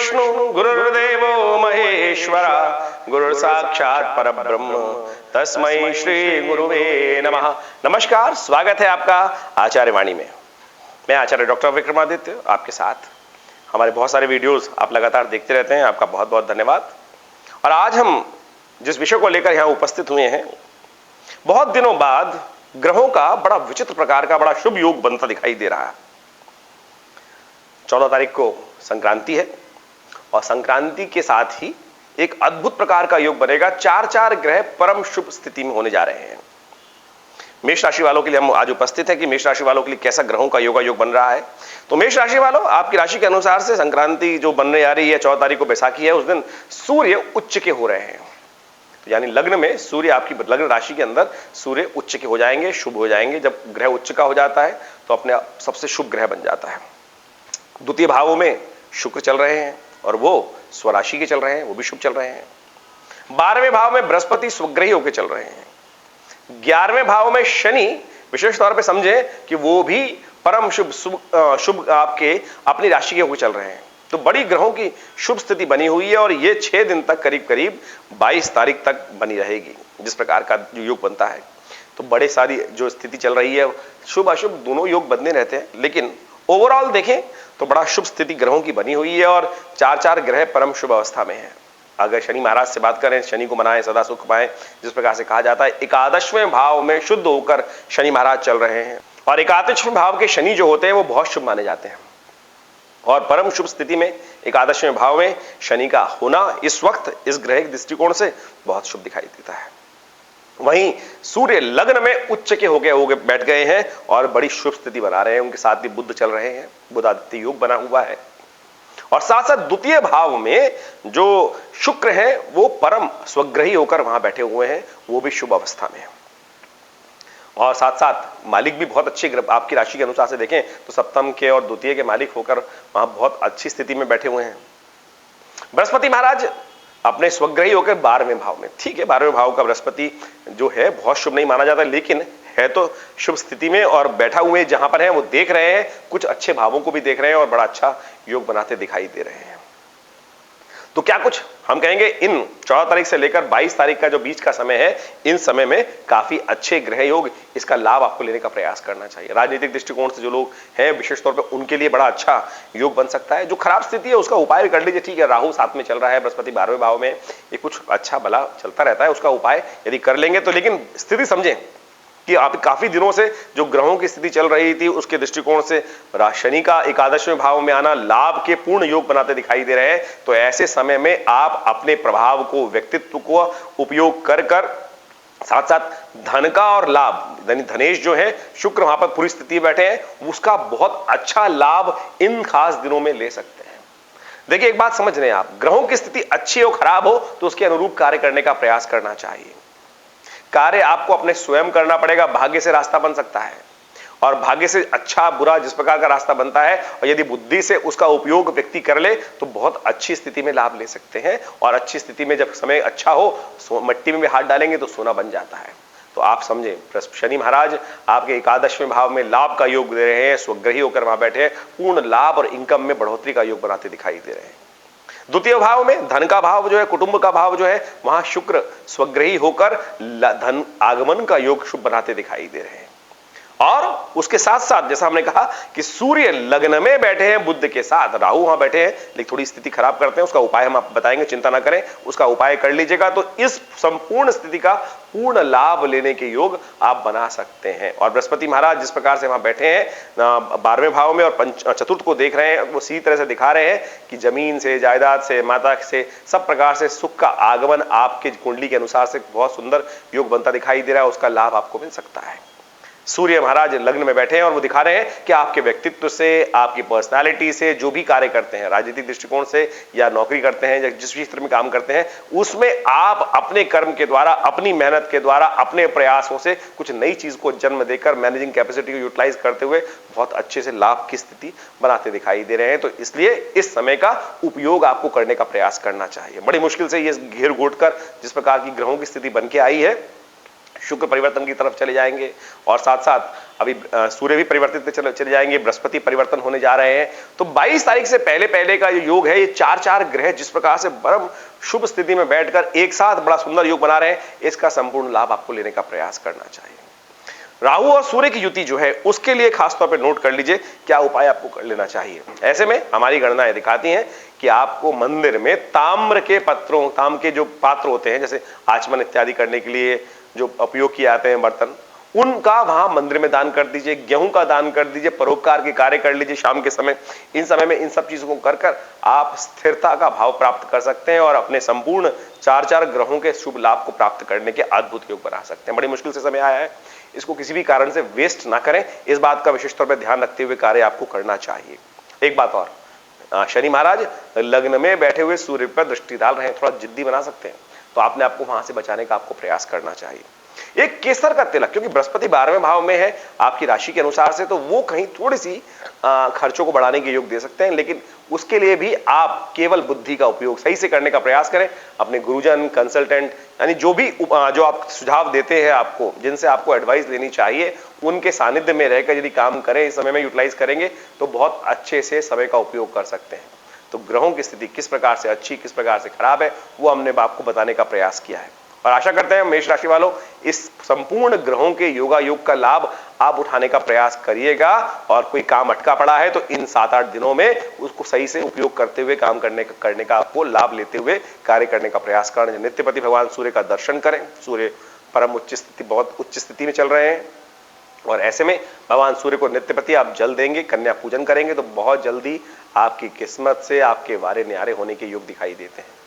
गुरुर्विष्णु गुरुर्देवो महेश्वरा गुरु साक्षात परब्रह्म तस्मै श्री गुरुवे नमः। नमस्कार, स्वागत है आपका आचार्य वाणी में। मैं आचार्य डॉक्टर विक्रमादित्य आपके साथ। हमारे बहुत सारे वीडियोस आप लगातार देखते रहते हैं, आपका बहुत बहुत धन्यवाद। और आज हम जिस विषय को लेकर यहाँ उपस्थित हुए हैं, बहुत दिनों बाद ग्रहों का बड़ा विचित्र प्रकार का बड़ा शुभ योग बनता दिखाई दे रहा है। 14 तारीख को संक्रांति है और संक्रांति के साथ ही एक अद्भुत प्रकार का योग बनेगा। 4 ग्रह परम शुभ स्थिति में होने जा रहे हैं। मेष राशि वालों के लिए हम आज उपस्थित हैं कि मेष राशि वालों के लिए कैसा ग्रहों का योग बन रहा है। तो मेष राशि वालों, आपकी राशि के अनुसार से संक्रांति जो बनने जा रही है, 14 तारीख को बैसाखी है, उस दिन सूर्य उच्च के हो रहे हैं। तो यानी लग्न में सूर्य, आपकी लग्न राशि के अंदर सूर्य उच्च के हो जाएंगे, शुभ हो जाएंगे। जब ग्रह उच्च का हो जाता है तो अपने सबसे शुभ ग्रह बन जाता है। द्वितीय भावों में शुक्र चल रहे हैं और वो स्वराशि के चल रहे हैं, वो भी शुभ चल रहे हैं। 12वें भाव में बृहस्पति स्वग्रही होकर चल रहे हैं। 11वें भाव में शनि विशेष तौर पे समझे कि वो भी परम शुभ आपके अपनी राशि के होकर चल रहे हैं। तो बड़ी ग्रहों की शुभ स्थिति बनी हुई है और ये 6 दिन तक करीब करीब 22 तारीख तक बनी रहेगी। जिस प्रकार का जो योग बनता है, तो बड़े सारी जो स्थिति चल रही है, शुभ अशुभ दोनों योग बनने रहते हैं, लेकिन ओवरऑल देखें तो बड़ा शुभ स्थिति ग्रहों की बनी हुई है और 4 ग्रह परम शुभ अवस्था में है। अगर शनि महाराज से बात करें, शनि को मनाएं, सदा सुख पाएं, जिस प्रकार से कहा जाता है। 11वें भाव में शुद्ध होकर शनि महाराज चल रहे हैं और 11वें भाव के शनि जो होते हैं वो बहुत शुभ माने जाते हैं। और परम शुभ स्थिति में 11वें भाव में शनि का होना इस वक्त इस ग्रह के दृष्टिकोण से बहुत शुभ दिखाई देता है। वहीं सूर्य लग्न में उच्च के हो गए बैठ गए हैं और बड़ी शुभ स्थिति बना रहे हैं। उनके साथ ही बुध चल रहे हैं, बुधादित्य योग बना हुआ है। और साथ साथ द्वितीय भाव में जो शुक्र है वो परम स्वग्रही होकर वहां बैठे हुए हैं, वो भी शुभ अवस्था में है। और साथ साथ मालिक भी बहुत अच्छे, आपकी राशि के अनुसार से देखें तो सप्तम के और द्वितीय के मालिक होकर वहां बहुत अच्छी स्थिति में बैठे हुए हैं। बृहस्पति महाराज अपने स्वग्रही होकर 12वें भाव में, ठीक है, 12वें भाव का बृहस्पति जो है बहुत शुभ नहीं माना जाता, लेकिन है तो शुभ स्थिति में और बैठा हुए जहां पर है वो देख रहे हैं, कुछ अच्छे भावों को भी देख रहे हैं और बड़ा अच्छा योग बनाते दिखाई दे रहे हैं। तो क्या कुछ हम कहेंगे इन 14 तारीख से लेकर 22 तारीख का जो बीच का समय है, इन समय में काफी अच्छे ग्रह योग, इसका लाभ आपको लेने का प्रयास करना चाहिए। राजनीतिक दृष्टिकोण से जो लोग हैं विशेष तौर पर उनके लिए बड़ा अच्छा योग बन सकता है। जो खराब स्थिति है उसका उपाय भी कर लीजिए, ठीक है, राहु साथ में चल रहा है, बृहस्पति 12वें भाव में, ये कुछ अच्छा भला चलता रहता है, उसका उपाय यदि कर लेंगे तो। लेकिन स्थिति समझें कि आप काफी दिनों से जो ग्रहों की स्थिति चल रही थी उसके दृष्टिकोण से शनि का 11वें भाव में आना लाभ के पूर्ण योग बनाते दिखाई दे रहे हैं। तो ऐसे समय में आप अपने प्रभाव को, व्यक्तित्व को उपयोग कर साथ साथ धन का और लाभ, यानी धनेश जो है, शुक्र वहां पर पूरी स्थिति में बैठे हैं, उसका बहुत अच्छा लाभ इन खास दिनों में ले सकते हैं। देखिए, एक बात समझ रहे हैं आप, ग्रहों की स्थिति अच्छी हो खराब हो तो उसके अनुरूप कार्य करने का प्रयास करना चाहिए। कार्य आपको अपने स्वयं करना पड़ेगा। भाग्य से रास्ता बन सकता है और भाग्य से अच्छा बुरा जिस प्रकार का रास्ता बनता है, और यदि बुद्धि से उसका उपयोग व्यक्ति कर ले तो बहुत अच्छी स्थिति में लाभ ले सकते हैं। और अच्छी स्थिति में जब समय अच्छा हो, मिट्टी में भी हाथ डालेंगे तो सोना बन जाता है। तो आप समझे, शनि महाराज आपके 11वें भाव में लाभ का योग दे रहे हैं, स्वग्रही होकर वहां बैठे, पूर्ण लाभ और इनकम में बढ़ोतरी का योग बनाते दिखाई दे रहे हैं। द्वितीय भाव में धन का भाव जो है, कुटुंब का भाव जो है, वहां शुक्र स्वग्रही होकर धन आगमन का योग शुभ बनाते दिखाई दे रहे हैं। और उसके साथ साथ जैसा हमने कहा कि सूर्य लग्न में बैठे हैं बुध के साथ, राहु वहां बैठे हैं, लेकिन थोड़ी स्थिति खराब करते हैं, उसका उपाय हम आपको बताएंगे, चिंता ना करें, उसका उपाय कर लीजिएगा। तो इस संपूर्ण स्थिति का पूर्ण लाभ लेने के योग आप बना सकते हैं। और बृहस्पति महाराज जिस प्रकार से वहां बैठे हैं 12वें भाव में और चतुर्थ को देख रहे हैं, वो इसी तरह से दिखा रहे हैं कि जमीन से, जायदाद से, माता से, सब प्रकार से सुख का आगमन आपके कुंडली के अनुसार से बहुत सुंदर योग बनता दिखाई दे रहा है। उसका लाभ आपको मिल सकता है। सूर्य महाराज लग्न में बैठे हैं और वो दिखा रहे हैं कि आपके व्यक्तित्व से, आपकी पर्सनालिटी से, जो भी कार्य करते हैं, राजनीतिक दृष्टिकोण से या नौकरी करते हैं या जिस भी क्षेत्र में काम करते हैं, उसमें आप अपने कर्म के द्वारा, अपनी मेहनत के द्वारा, अपने प्रयासों से कुछ नई चीज को जन्म देकर मैनेजिंग कैपेसिटी को यूटिलाइज करते हुए बहुत अच्छे से लाभ की स्थिति बनाते दिखाई दे रहे हैं। तो इसलिए इस समय का उपयोग आपको करने का प्रयास करना चाहिए। बड़ी मुश्किल से ये घेर घोट कर जिस प्रकार की ग्रहों की स्थिति बन के आई है, शुक्र परिवर्तन की तरफ चले जाएंगे और साथ साथ अभी सूर्य भी परिवर्तित चले जाएंगे, बृहस्पति परिवर्तन होने जा रहे हैं। तो 22 तारीख से पहले पहले का जो योग है, ये चार ग्रह जिस प्रकार से परम शुभ स्थिति में बैठकर एक साथ बड़ा सुंदर योग बना रहे हैं, इसका संपूर्ण लाभ आपको लेने का प्रयास करना चाहिए। राहु और सूर्य की युति जो है उसके लिए खासतौर पर नोट कर लीजिए क्या उपाय आपको कर लेना चाहिए। ऐसे में हमारी गणनाएं दिखाती हैं कि आपको मंदिर में ताम्र के पत्रों, ताम के जो पात्र होते हैं, जैसे आचमन इत्यादि करने के लिए जो उपयोग किए जाते हैं बर्तन, उनका वहां मंदिर में दान कर दीजिए। गेहूं का दान कर दीजिए, परोपकार के कार्य कर लीजिए शाम के समय। इन समय में इन सब चीजों को कर आप स्थिरता का भाव प्राप्त कर सकते हैं और अपने संपूर्ण चार ग्रहों के शुभ लाभ को प्राप्त करने के अद्भुत योग बना सकते हैं। बड़ी मुश्किल से समय आया है, इसको किसी भी कारण से वेस्ट ना करें, इस बात का विशेष तौर पर ध्यान रखते हुए कार्य आपको करना चाहिए। एक बात और, शनि महाराज लग्न में बैठे हुए सूर्य पर दृष्टि डाल रहे हैं, थोड़ा जिद्दी बना सकते हैं, तो आपने आपको वहां से बचाने का आपको प्रयास करना चाहिए। एक केसर का तिलक, क्योंकि बृहस्पति 12वें भाव में है आपकी राशि के अनुसार से, तो वो कहीं थोड़ी सी खर्चों को बढ़ाने के योग दे सकते हैं, लेकिन उसके लिए भी आप केवल बुद्धि का उपयोग सही से करने का प्रयास करें। अपने गुरुजन, कंसल्टेंट, यानी जो भी जो आप सुझाव देते हैं आपको, जिनसे आपको एडवाइस लेनी चाहिए, उनके सानिध्य में रहकर यदि काम करें, इस समय में यूटिलाइज करेंगे तो बहुत अच्छे से समय का उपयोग कर सकते हैं। तो ग्रहों की स्थिति किस प्रकार से अच्छी, किस प्रकार से खराब है, वो हमने आपको बताने का प्रयास किया है और आशा करते हैं मेष राशि वालों इस संपूर्ण ग्रहों के योगा योग का लाभ आप उठाने का प्रयास करिएगा और कोई काम अटका पड़ा है तो इन 7-8 दिनों में उसको सही से उपयोग करते हुए काम करने का आपको लाभ लेते हुए कार्य करने का प्रयास करें। नित्यपति भगवान सूर्य का दर्शन करें। सूर्य परम उच्च स्थिति, बहुत उच्च स्थिति में चल रहे हैं और ऐसे में भगवान सूर्य को नित्यपति आप जल देंगे, कन्या पूजन करेंगे तो बहुत जल्दी आपकी किस्मत से आपके वारे न्यारे होने के योग दिखाई देते हैं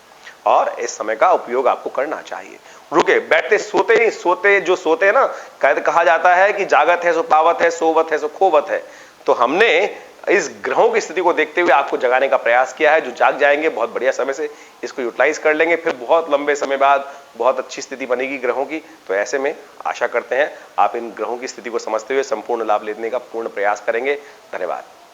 और इस समय का उपयोग आपको करना चाहिए। रुके बैठते सोते नहीं, सोते हैं ना, कहा जाता है कि जागत है सो पावत है, सोवत है सो खोवत है। तो हमने इस ग्रहों की स्थिति को देखते हुए आपको जगाने का प्रयास किया है। जो जाग जाएंगे बहुत बढ़िया समय से इसको यूटिलाइज कर लेंगे, फिर बहुत लंबे समय बाद बहुत अच्छी स्थिति बनेगी ग्रहों की। तो ऐसे में आशा करते हैं आप इन ग्रहों की स्थिति को समझते हुए संपूर्ण लाभ लेने का पूर्ण प्रयास करेंगे। धन्यवाद।